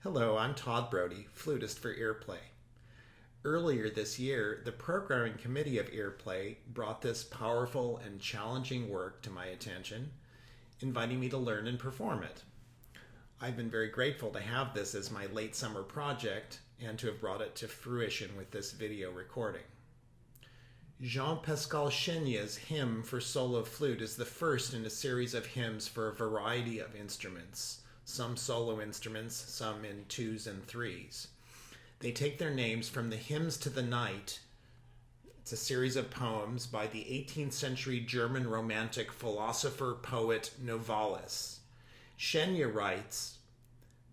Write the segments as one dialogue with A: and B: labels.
A: Hello, I'm Tod Brody, flutist for Earplay. Earlier this year, the programming committee of Earplay brought this powerful and challenging work to my attention, inviting me to learn and perform it. I've been very grateful to have this as my late summer project and to have brought it to fruition with this video recording. Jean-Pascal Chaigne's hymn for solo flute is the first in a series of hymns for a variety of instruments, some solo instruments, some in twos and threes. They take their names from the Hymns to the Night. It's a series of poems by the 18th century German romantic philosopher-poet Novalis. Chaigne writes,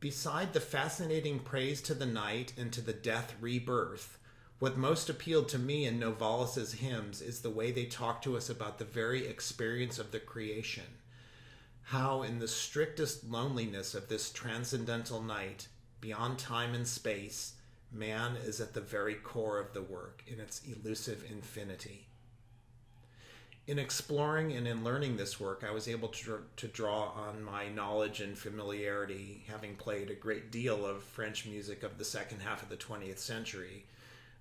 A: "Beside the fascinating praise to the night and to the death-rebirth, what most appealed to me in Novalis's hymns is the way they talk to us about the very experience of the creation. How in the strictest loneliness of this transcendental night, beyond time and space, man is at the very core of the work, in its elusive infinity." In exploring and in learning this work, I was able to draw on my knowledge and familiarity, having played a great deal of French music of the second half of the 20th century.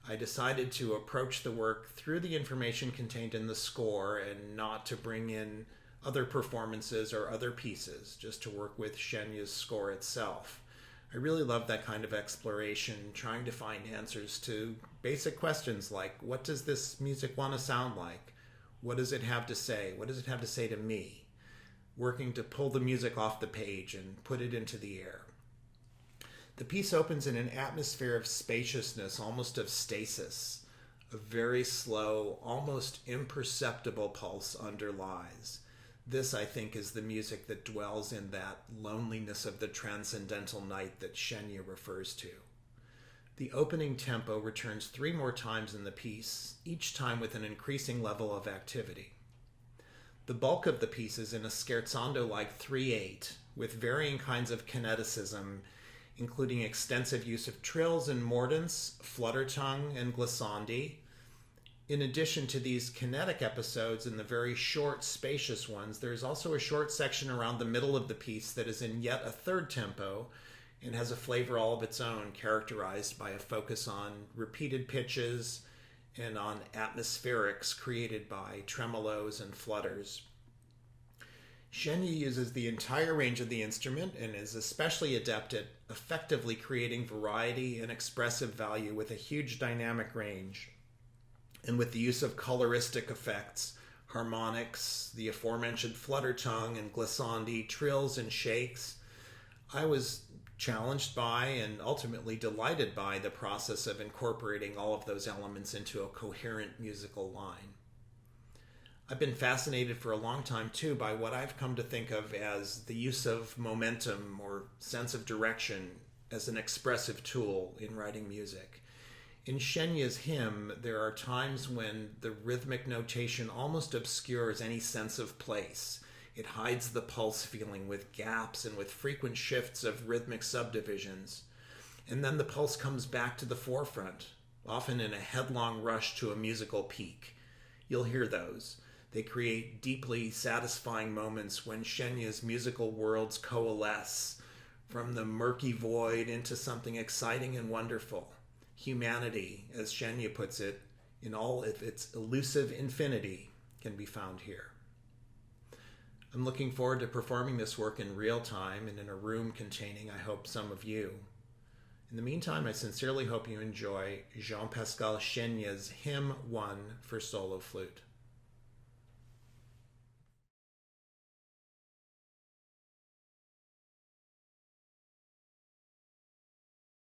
A: I decided to approach the work through the information contained in the score and not to bring in other performances or other pieces, just to work with Chaigne's score itself. I really love that kind of exploration, trying to find answers to basic questions like, what does this music want to sound like? What does it have to say? What does it have to say to me? Working to pull the music off the page and put it into the air. The piece opens in an atmosphere of spaciousness, almost of stasis. A very slow, almost imperceptible pulse underlies. This, I think, is the music that dwells in that loneliness of the transcendental night that Chaigne refers to. The opening tempo returns 3 more times in the piece, each time with an increasing level of activity. The bulk of the piece is in a scherzando-like 3/8, with varying kinds of kineticism, including extensive use of trills and mordents, fluttertongue, and glissandi. In addition to these kinetic episodes and the very short, spacious ones, there is also a short section around the middle of the piece that is in yet a third tempo and has a flavor all of its own, characterized by a focus on repeated pitches and on atmospherics created by tremolos and flutters. Chaigne uses the entire range of the instrument and is especially adept at effectively creating variety and expressive value with a huge dynamic range, and with the use of coloristic effects, harmonics, the aforementioned fluttertongue and glissandi, trills and shakes. I was challenged by and ultimately delighted by the process of incorporating all of those elements into a coherent musical line. I've been fascinated for a long time too by what I've come to think of as the use of momentum or sense of direction as an expressive tool in writing music. In Chaigne's hymn, there are times when the rhythmic notation almost obscures any sense of place. It hides the pulse feeling with gaps and with frequent shifts of rhythmic subdivisions. And then the pulse comes back to the forefront, often in a headlong rush to a musical peak. You'll hear those. They create deeply satisfying moments when Chaigne's musical worlds coalesce from the murky void into something exciting and wonderful. Humanity, as Chaigne puts it, in all of its elusive infinity, can be found here. I'm looking forward to performing this work in real time and in a room containing, I hope, some of you. In the meantime, I sincerely hope you enjoy Jean-Pascal Chaigne's Hymn I for solo flute.